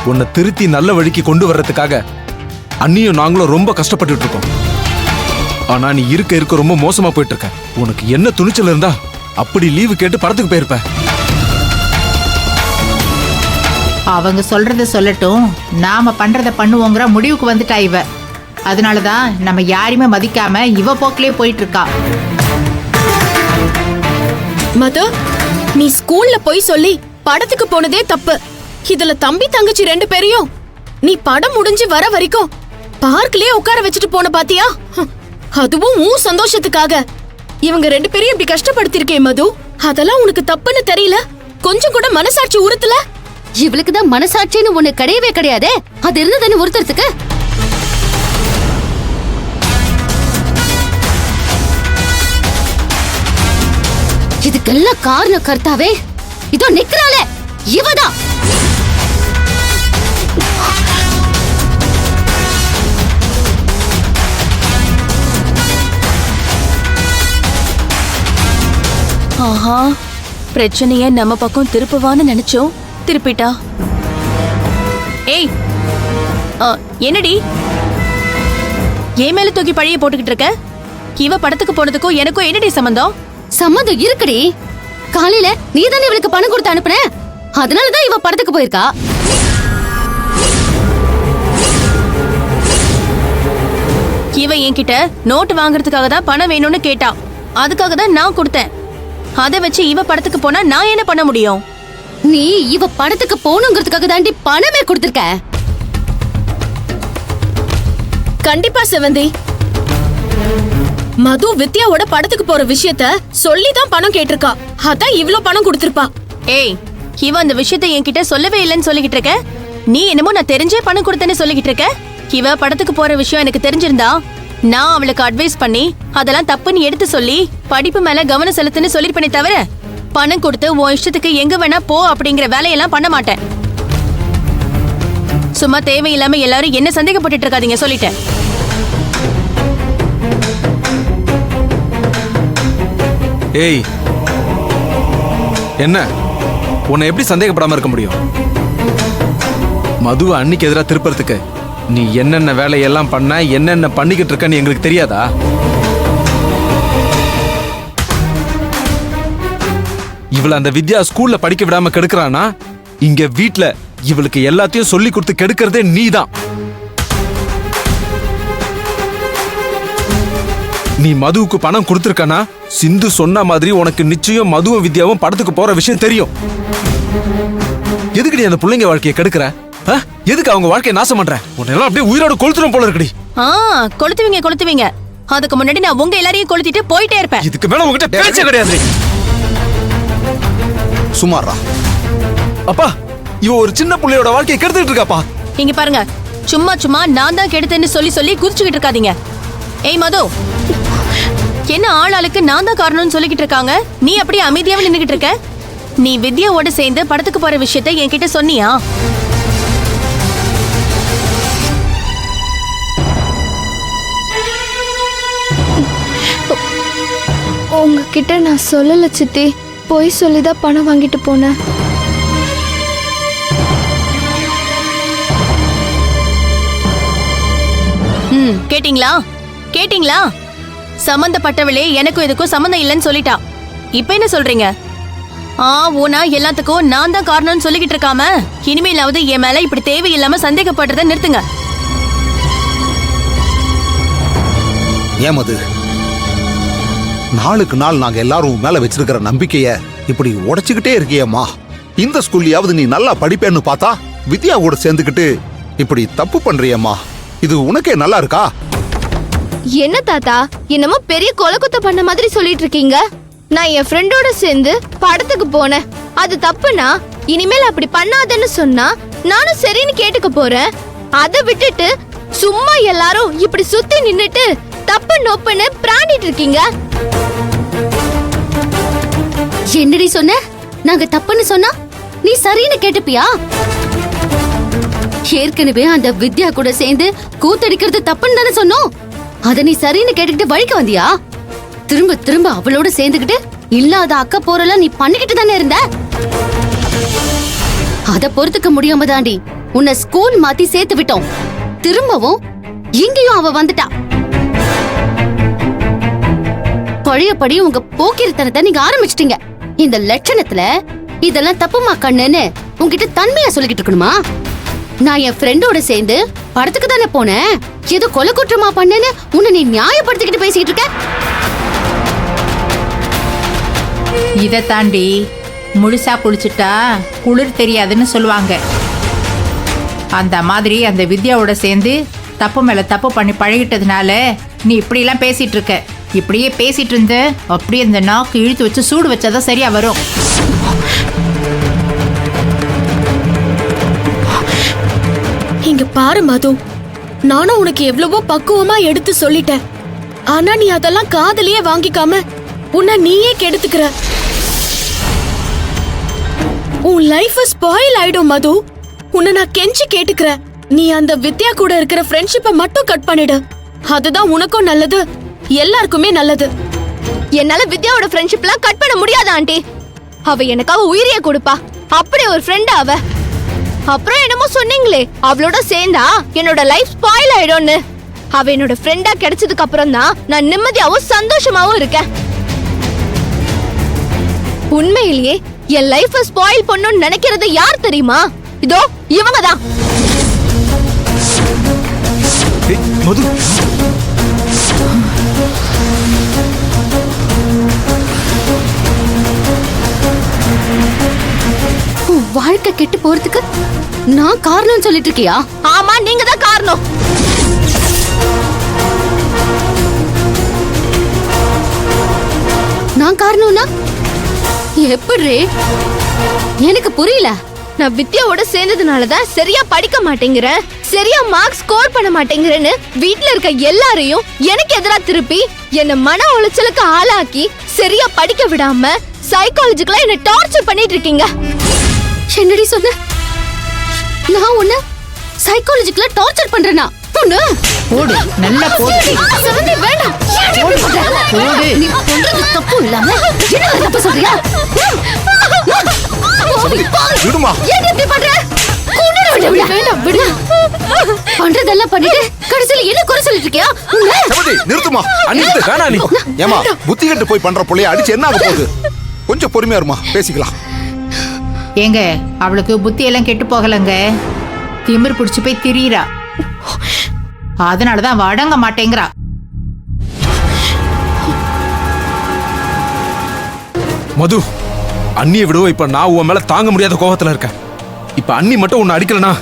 உன்னை திருத்தி நல்ல வழிக்கு கொண்டு வர்றதுக்காக அண்ணியும் நாங்களும் ரொம்ப கஷ்டப்பட்டுட்டு இருக்கோம். ஆனா நீ இருக்க ரொம்ப மோசமா போயிட்டு இருக்க. உனக்கு என்ன துணிச்சல் இருந்தா அப்படி லீவு கேட்டு படத்துக்கு போயிருப்ப. அவங்க சொல்றத சொல்லட்டும், நாம பண்றத பண்ணுவோங்கிற முடிவுக்கு வந்துட்டா இவ. அதனாலதான் நம்ம யாரையுமே மதிக்காம இவ போக்கிலே போயிட்டு இருக்கா. மது, நீ ஸ்கூல்ல போய் சொல்லி படத்துக்கு போனதே தப்பு. இதுல தம்பி தங்கச்சி 2 பேரையும் நீ படம் முடிஞ்சு வர வரைக்கும் பார்க்லயே உட்கார வச்சுட்டு போன பாத்தியா? அதுவும் உன் சந்தோஷத்துக்காக இவங்க 2 பேரையும் இப்படி கஷ்டப்படுத்திருக்கேன் மது. அதெல்லாம் உனக்கு தப்புன்னு தெரியல? கொஞ்சம் கூட மனசாட்சி உறுத்தல? இவளுக்கு தான் மனசாட்சின்னு ஒண்ணு கிடையவே கிடையாதே. அது இருந்ததுன்னு உறுத்துறதுக்கு இதுக்கெல்லாம் காரணம் கர்த்தாவே இதோ நிக்கிறாளே இவதான். ஆஹா, பிரச்சனைய நம்ம பக்கம் திருப்புவான்னு நினைச்சோம், திருப்பிட்டா. ஏய், என்னடி ஏன் மேல தூக்கி பழிய போட்டுக்கிட்டு இருக்க? இவ படத்துக்கு போனதுக்கும் எனக்கும் என்னடி சம்பந்தம்? சம்மந்தம் இருக்குடி. காலையில நீ தானே இவளுக்கு பணம் கொடுத்து அனுப்புன, அதனாலதான் இவ படத்துக்கு போயிருக்கா. இவ என்கிட்ட நோட்டு வாங்குறதுக்காக தான் பணம் வேணும்னு கேட்டா. அதுக்காக தான் நான் கொடுத்தேன். அதை வச்சு இவ படத்துக்கு போனா நான் என்ன பண்ண முடியும்? நீ இவ படத்துக்கு போகணுங்கிறதுக்காக தாண்டி பணமே கொடுத்திருக்க. கண்டிப்பா செவந்தி, மது வித்யாவோட படத்துக்கு போற விஷயத்த சொல்லிதான் பணம் கேட்டிருக்கா. அதான் இவ்ளோ பணம் கொடுத்திருப்பா. ஏய், இவ அந்த விஷயத்த என்கிட்ட சொல்லவே இல்லைன்னு சொல்லிக்கிட்டு இருக்க. நீ என்னமோ நான் தெரிஞ்சே பணம் கொடுத்தேன்னு சொல்லிக்கிட்டு இருக்க. இவ படத்துக்கு போற விஷயம் எனக்கு தெரிஞ்சிருந்தா நான் அவளுக்கு அட்வைஸ் பண்ணி அதெல்லாம் தப்புன்னு எடுத்து சொல்லி படிப்பு மேல கவனம் செலுத்துன்னு சொல்லிருப்பேனே தவிர பணம் கொடுத்து உன் இஷ்டத்துக்கு எங்க வேணா போ அப்படிங்கிற வேலையெல்லாம் பண்ண மாட்டேன். சும்மா தேவையில்லாம எல்லாரும் என்ன சந்தேகப்பட்டு இருக்காதீங்க, சொல்லிட்டேன். ஏய், என்ன உன்னை எப்படி சந்தேகப்படாம இருக்க முடியும்? மதுவை அன்னைக்கு எதிராக திருப்பறதுக்கு நீ என்னென்ன வேலையெல்லாம் பண்ண, என்னென்ன பண்ணிக்கிட்டு இருக்கன்னு எங்களுக்கு தெரியாதா? இவள அந்த வித்யா ஸ்கூல்ல படிக்க விடாம கெடுக்கிறானா, இங்க வீட்ல இவளுக்கு எல்லாத்தையும் சொல்லி கொடுத்து கெடுக்கிறதே நீதான். நீ மதுவுக்கு பணம் கொடுத்திருக்கனா, சிந்து சொன்ன மாதிரி உனக்கு நிச்சயம் மதுவும் வித்யாவும் படத்துக்கு போற விஷயம் தெரியும். எதுக்கு நீ அந்த பிள்ளைங்க வாழ்க்கையை கெடுக்கிற? எதுக்கு அவங்க வாழ்க்கையை நாசம் பண்ற? உன்னெல்லாம் அப்படியே உயிரோட கொளுத்துறோம் போல இருக்குடி. கொளுத்துவீங்க. அதுக்கு முன்னாடி நான் உங்க எல்லாரையும் கொளுத்திட்டு போயிட்டே இருப்பேன். இதுக்கு மேல உங்ககிட்ட பேச்சே கிடையாது. சுமாரா அப்பா, இவ ஒரு சின்ன பிள்ளையோட வாழ்க்கையை கெடுத்துட்டு இருக்காப்பா. இங்க பாருங்க, சும்மா நான் தான் கெடுத்தேன்னு சொல்லி குதிச்சுக்கிட்டு இருக்காதீங்க. ஏய் மது, என்ன ஆளாளுக்கு நான் தான் காரணம்னு சொல்லிக்கிட்டு இருக்காங்க, நீ அப்படியே அமைதியாவே நின்னுகிட்டு இருக்க. நீ வித்யாவோட சேர்ந்து படத்துக்கு போற விஷயத்தை என்கிட்ட சொன்னியா? உங்ககிட்ட நான் சொல்லல சித்தி, போய் சொல்லிதான் பணம் வாங்கிட்டு போனேன். கேட்டீங்களா? சம்பந்தப்பட்டவளே எனக்கும் இதுக்கும் சம்பந்தம் இல்லைன்னு சொல்லிட்டா. இப்ப என்ன சொல்றீங்க? ஊனா எல்லாத்துக்கும் நான் தான் காரணம்னு சொல்லிக்கிட்டு இருக்காம இனிமேலாவது என் மேல இப்படி தேவையில்லாம சந்தேகப்படுறத நிறுத்துங்க. ஏமது, நாளுக்கு நாள் நாங்க எல்லாரும் மேல வச்சிருக்கிற நம்பிக்கைய இப்படி உடைச்சுக்கிட்டே இருக்கியம்மா. இந்த ஸ்கூல்லையாவது நீ நல்லா படிப்பேன்னு பார்த்தா வித்யா கூட சேர்ந்துக்கிட்டு இப்படி தப்பு பண்றியம்மா. இது உனக்கே நல்லா இருக்கா? என்ன தாத்தா, என்னமோ பெரிய கொலகுத்த பண்ண மாதிரி சொல்லிட்டு இருக்கீங்க. நான் என் ஃப்ரெண்டோட சேர்ந்து படத்துக்கு போனேன், அது தப்புனா இனிமேல் அப்படி பண்ணாதன்னு சொன்னா நானும் சரின்னு கேட்டுக்க போறேன். அதை விட்டுட்டு சும்மா எல்லாரும் இப்படி சுத்தி நின்னுட்டு தப்பு நோப்புன்னு பிராண்டிட்டு இருக்கீங்க. என்னடி சொன்ன? நாங்க தப்புன்னு சொன்னா நீ சரின்னு கேட்டுப்பியா? ஏற்கனவே அந்த வித்யா கூட சேர்ந்து கூத்தடிக்கிறது தப்புன்னு தானே சொன்னோம். அத நீ சரின்னு கேட்டுக்கிட்டு வழிக்க வந்தியா? திரும்ப திரும்ப அவளோட சேர்ந்துக்கிட்டு இல்லாத அக்க போறலாம் நீ பண்ணிக்கிட்டு தானே இருந்த. அத பொறுத்துக்க முடியாம தாண்டி உன்னை ஸ்கூல் மாத்தி சேர்த்து விட்டோம். திரும்பவும் இங்கேயும் அவ வந்துட்டா. பழையபடி உங்க போக்கிரித்தனத்தை நீங்க ஆரம்பிச்சிட்டீங்க. இந்த லட்சணத்துல இதெல்லாம் தப்புமா கண்ணுன்னு உன்கிட்ட தன்மையா சொல்லிக்கிட்டு இருக்கணுமா? நான் என் ஃப்ரெண்டோட சேர்ந்து படத்துக்கு தானே போனேன். ஏதோ கொலை குற்றமா பண்ணேன்னு உன்னை நீ நியாயப்படுத்திக்கிட்டு பேசிக்கிட்டு இருக்க. இதை தாண்டி முழுசா குளிச்சுட்டா குளிர் தெரியாதுன்னு சொல்லுவாங்க. அந்த மாதிரி அந்த வித்யாவோட சேர்ந்து தப்பு மேல தப்பு பண்ணி பழகிட்டதுனால நீ இப்படிலாம் பேசிட்டு இருக்க. இப்படியே பேசிட்டு இருந்த அப்படியே இந்த நாக்கு இழுத்து வச்சு சூடு வச்சாதான் சரியா வரும். இங்க பாரு மது, நானும் உனக்கு எவ்வளவோ பக்குவமா எடுத்து சொல்லிட்டேன். ஆனா நீ அதெல்லாம் காதலியே வாங்கிக்காம உன்னை நீயே கெடுத்துக்கிற. உன் லைஃப் ஸ்பாயில் ஆயிடும் மது. உன்னை நான் கெஞ்சி கேட்டுக்கிறேன். நீ அந்த வித்யா கூட இருக்கிற ஃப்ரெண்ட்ஷிப்பை மட்டும் கட் பண்ணிடு. அதுதான் உனக்கும் நல்லது, எல்லாருக்குமே நல்லது. என்னால வித்யாவோட ஃப்ரெண்ட்ஷிப்லாம் கட் பண்ண முடியாது ஆண்டி. அவ எனக்காக உயிரிய கொடுப்பா. அப்படி ஒரு ஃப்ரெண்ட் அவ. அப்புறம் என்னமோ சொன்னீங்களே, அவளோட சேர்ந்தா என்னோட லைஃப் ஸ்பாயில் ஆயிடும்னு. அவ என்னோட ஃப்ரெண்டா கிடைச்சதுக்கு அப்புறம் தான் நான் நிம்மதியாவும் சந்தோஷமாவும் இருக்கேன். உண்மையிலேயே என் லைஃப் ஸ்பாயில் பண்ணணும்னு நினைக்கிறது யார் தெரியுமா? இதோ இவங்கதான். ஏய், மது, உன் வாழ்க்கை கெட்டு போறதுக்கு நான் காரணம் சொல்லிட்டு இருக்கியா? ஆமா, நீங்க தான் காரணம். நான் காரணம்னா எப்படி? எனக்கு புரியல. நான் வித்யாவோட சேர்ந்ததுனாலதான் சரியா படிக்க மாட்டேங்கிறேன், சரியா மார்க் ஸ்கோர் பண்ண மாட்டேங்கிறேன்னு வீட்ல இருக்க எல்லாரையும் எனக்கு எதிரா திருப்பி என்ன மன உளைச்சலுக்கு ஆளாக்கி சரியா படிக்க விடாம சைக்காலஜிக்கலா என்ன டார்ச்சர் பண்ணிட்டு இருக்கீங்க. என்னடி சொன்ன? நான் உன்னை சைக்காலஜிக்கலா டார்ச்சர் பண்றேனா? போடு, நல்லா போடு. சமந்தி வேண்டாம். போடு. நீ பண்றது தப்பு இல்லாம என்ன தப்பு சொல்றியா? விடுமா. ஏன் இப்படி பண்ற? வேண்டாம் விடு. பண்றதெல்லாம் பண்ணிட்டு கடைசியில என்ன குறை சொல்லிட்டு இருக்கியா? சமந்தி நிறுத்துமா. அன்னிட்டு வேணா நீ. ஏமா புத்தி கட்டு போய் பண்ற புள்ளைய அடிச்சு என்ன ஆக போகுது? கொஞ்சம் பொறுமையா இருமா, பேசிக்கலாம். ஏங்க, அவளுக்கு புத்தி எல்லாம் கெட்டு போகலங்க. திமிர் பிடிச்சு போய் திரியிறா. அதனாலதான் அவ அடங்க மாட்டேங்கிறா. மது, அண்ணியை விடவும் இப்ப நான் உன் மேல தாங்க முடியாத கோபத்துல இருக்கேன். இப்ப அண்ணி மட்டும் உன்னை அடிக்கலனா